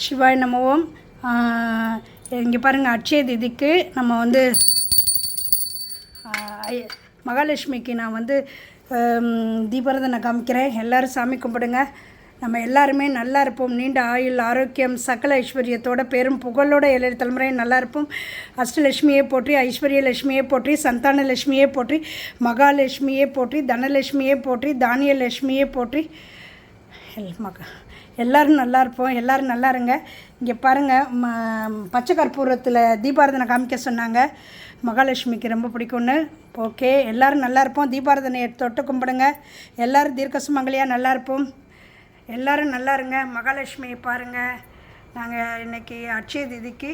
சிவாய நமவோம். இங்கே பாருங்கள், அட்சய திதிக்கு நம்ம வந்து மகாலட்சுமிக்கு நான் வந்து தீபாராதனை காமிக்கிறேன். எல்லோரும் சாமி கும்பிடுங்க. நம்ம எல்லாருமே நல்லா இருப்போம். நீண்ட ஆயுள், ஆரோக்கியம், சகல ஐஸ்வர்யத்தோட பெரும் புகழோட 7 தலைமுறை நல்லா இருப்போம். அஷ்டலட்சுமியை போற்றி, ஐஸ்வர்ய லட்சுமியை போற்றி, சந்தான லட்சுமியை போற்றி, மகாலட்சுமியை போற்றி, தனலட்சுமியை போற்றி, தானிய லட்சுமியை போற்றி. எல்லோரும் நல்லா இருப்போம். எல்லோரும் நல்லா இருங்க. இங்கே பாருங்கள், பச்சை கற்பூரத்தில் தீபாராதனை காமிக்க சொன்னாங்க. மகாலட்சுமிக்கு ரொம்ப பிடிக்கும்னு. ஓகே, எல்லோரும் நல்லா இருப்போம். தீபாராதனையை தொட்டு கும்பிடுங்க. எல்லோரும் தீர்க்க சுமங்கலியாக நல்லா இருப்போம். எல்லோரும் நல்லா இருங்க. மகாலட்சுமியை பாருங்கள். நாங்கள் இன்றைக்கி அட்சய திதிக்கு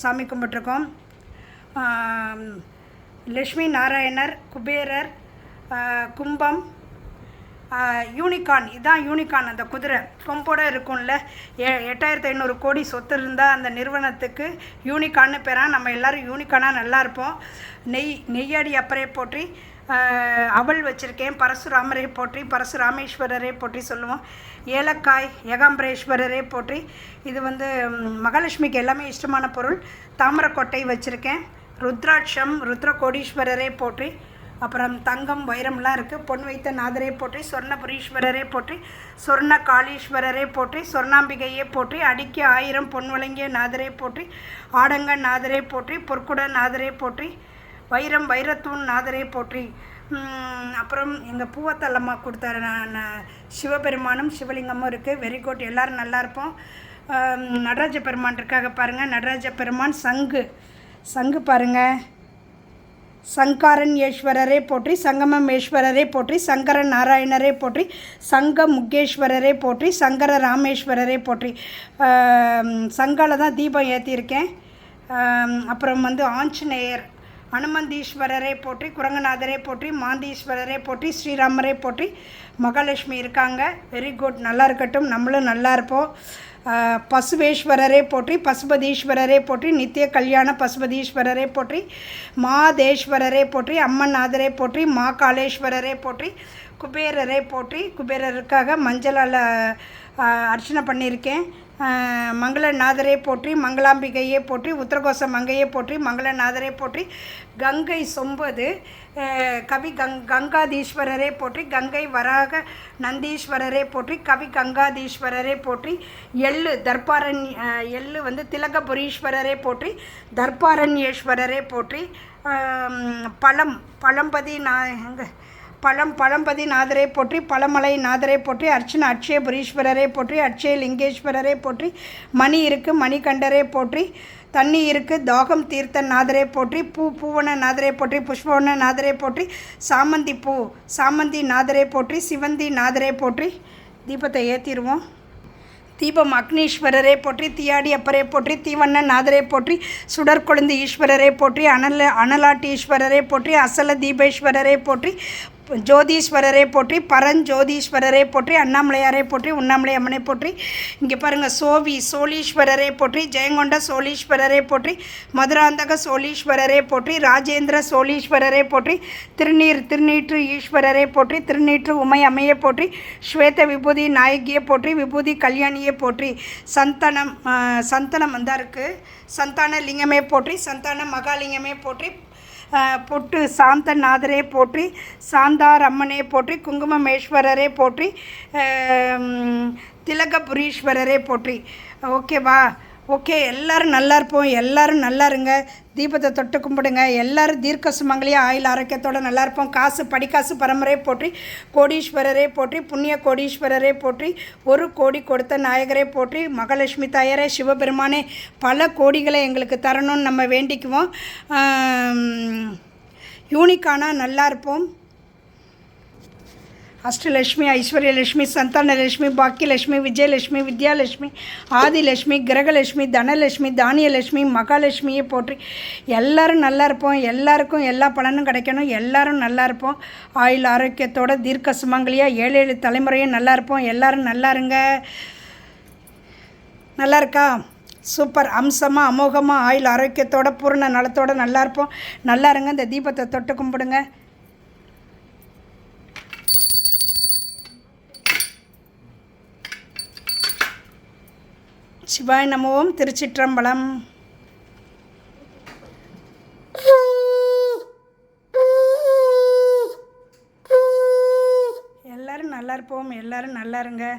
சாமி கும்பிட்ருக்கோம். லக்ஷ்மி நாராயணர், குபேரர், கும்பம், யூனிகார்ன். இதுதான் யூனிகார்ன். அந்த குதிரை கொம்போட இருக்கும்ல, 8500 கோடி சொத்து இருந்தால் அந்த நிறுவனத்துக்கு யூனிகார்ன்னு பேராக. நம்ம எல்லோரும் யூனிகார்னாக நல்லா இருப்போம். நெய்யாடி அப்பரை போற்றி, அவள் வச்சுருக்கேன். பரசுராமரை போற்றி, பரசுராமேஸ்வரரை போற்றி சொல்லுவோம். ஏலக்காய் ஏகாம்பரேஸ்வரரை போற்றி. இது வந்து மகாலட்சுமிக்கு எல்லாமே இஷ்டமான பொருள். தாமரக்கொட்டை வச்சுருக்கேன். ருத்ராட்சம், ருத்ர கோடீஸ்வரரை போற்றி. அப்புறம் தங்கம், வைரம்லாம் இருக்குது. பொன் வைத்த நாதரை போற்றி, சொர்ணபுரீஸ்வரரை போற்றி, சொர்ண காளீஸ்வரரை போற்றி, சொர்ணாம்பிகையை போற்றி, அடிக்க 1000 பொன் வழங்கிய நாதரை போற்றி, ஆடங்க நாதரை போற்றி, பொற்குட நாதரை போற்றி, வைரம் வைரத்தூண் நாதரை போற்றி. அப்புறம் எங்கள் பூவத்தல்லம்மா கொடுத்த சிவபெருமானும் சிவலிங்கமும் இருக்குது. Very good. எல்லோரும் நல்லா இருப்போம். நடராஜ பெருமான் இருக்காக பாருங்கள். நடராஜ பெருமான் சங்கு பாருங்கள். சங்காரன் ஈஸ்வரரை போற்றி, சங்கமேஸ்வரரை போற்றி, சங்கர நாராயணரை போற்றி, சங்க முகேஸ்வரரை போற்றி, சங்கர ராமேஸ்வரரை போற்றி. சங்கால தான் தீபம் ஏற்றியிருக்கேன். அப்புறம் வந்து ஆஞ்சநேயர், அனுமந்தீஸ்வரரை போற்றி, குரங்கநாதரை போற்றி, மாந்தீஸ்வரரை போற்றி, ஸ்ரீராமரை போற்றி. மகாலட்சுமி இருக்காங்க. Very good. நல்லா இருக்கட்டும். நம்மளும் நல்லா இருப்போம். பசுவேஸ்வரரை போற்றி, பசுபதீஸ்வரரை போற்றி, நித்திய கல்யாண பசுபதீஸ்வரரை போற்றி, மாதேஸ்வரரை போற்றி, அம்மநாதரை போற்றி, மா காளேஸ்வரரை போற்றி, குபேரரை போற்றி. குபேரருக்காக மஞ்சளால் அர்ச்சனை பண்ணியிருக்கேன். மங்களநாதரை போற்றி, மங்களாம்பிகையை போற்றி, உத்தரகோச மங்கையை போற்றி, மங்களநாதரை போற்றி. கங்கை சொம்பது கவி கங்காதீஸ்வரரை போற்றி, கங்கை வராக நந்தீஸ்வரரை போற்றி, கவி கங்காதீஸ்வரரை போற்றி. எள்ளு வந்து திலகபுரீஸ்வரரை போற்றி, தர்பாரண்யேஸ்வரரை போற்றி. பழம்பதி நாதரை போற்றி, பழமலை நாதரை போற்றி, அர்ச்சனை அட்சயபுரீஸ்வரரை போற்றி, அட்சய லிங்கேஸ்வரரை போற்றி. மணி இருக்குது, மணிகண்டரை போற்றி. தண்ணி இருக்குது, தாகம் தீர்த்த நாதரை போற்றி. பூவன நாதரை போற்றி, புஷ்பவன நாதரை போற்றி. சாமந்தி நாதரை போற்றி, சிவந்தி நாதரை போற்றி. தீபத்தை ஏற்றிடுவோம். தீபம் அக்னீஸ்வரரை போற்றி, தீயாடி அப்பரை போற்றி, தீவண்ண நாதரை போற்றி, சுடற்கொழுந்து ஈஸ்வரரை போற்றி, அனலாட்டி ஈஸ்வரரை போற்றி, அசல தீபேஸ்வரரை போற்றி, ஜோதீஸ்வரரை போற்றி, பரஞ்சோதீஸ்வரரை போற்றி, அண்ணாமலையாரை போற்றி, உண்ணாமலை அம்மனை போற்றி. இங்கே பாருங்கள், சோழீஸ்வரரை போற்றி, ஜெயங்கொண்ட சோழீஸ்வரரை போற்றி, மதுராந்தக சோழீஸ்வரரை போற்றி, ராஜேந்திர சோழீஸ்வரரை போற்றி, திருநீற்று ஈஸ்வரரை போற்றி, திருநீற்று உமை அம்மையை போற்றி, ஸ்வேத விபூதி நாயகியை போற்றி, விபூதி கல்யாணியை போற்றி. சந்தனம் வந்தால் இருக்குது. சந்தான லிங்கமே போற்றி, சந்தான மகாலிங்கமே போற்றி. பொட்டு சாந்தநாதரே போற்றி, சாந்தார் அம்மனே போற்றி, குங்குமமேஸ்வரரே போற்றி, திலகபுரீஸ்வரரே போற்றி. ஓகேவா? ஓகே, எல்லோரும் நல்லா இருப்போம். எல்லோரும் நல்லா இருங்க. தீபத்தை தொட்டு கும்பிடுங்க. எல்லோரும் தீர்க்க சுமங்கலியாக ஆயுள் ஆரோக்கியத்தோடு நல்லா இருப்போம். படிக்காசு பரம்பரை போற்றி, கோடீஸ்வரரை போற்றி, புண்ணிய கோடீஸ்வரரை போற்றி, 1 கோடி கொடுத்த நாயகரை போற்றி. மகாலட்சுமி தாயாரே, சிவபெருமானே, பல கோடிகளை எங்களுக்கு தரணும்னு நம்ம வேண்டிக்குவோம். யூனிக்கானாக நல்லா இருப்போம். அஷ்டலட்சுமி, ஐஸ்வர்யலட்சுமி, சந்தானலட்சுமி, பாக்கியலட்சுமி, விஜயலட்சுமி, வித்யாலட்சுமி, ஆதிலட்சுமி, கிரகலட்சுமி, தனலட்சுமி, தானியலட்சுமி, மகாலட்சுமியை போற்றி. எல்லோரும் நல்லா இருப்போம். எல்லாருக்கும் எல்லா பலனும் கிடைக்கணும். எல்லோரும் நல்லா இருப்போம். ஆயுள் ஆரோக்கியத்தோட தீர்க்க சுமங்கலியாக 7 தலைமுறையும் நல்லா இருப்போம். எல்லோரும் நல்லா இருங்க. நல்லா இருக்கா? சூப்பர். அம்சமாக அமோகமாக ஆயுள் ஆரோக்கியத்தோட பூர்ண நலத்தோடு நல்லா இருப்போம். நல்லா இருங்க. இந்த தீபத்தை தொட்டு கும்பிடுங்க. சிவாய நமோம். திருச்சிற்றம்பலம். எல்லாரும் நல்லா இருப்போம். எல்லாரும் நல்லா இருங்க.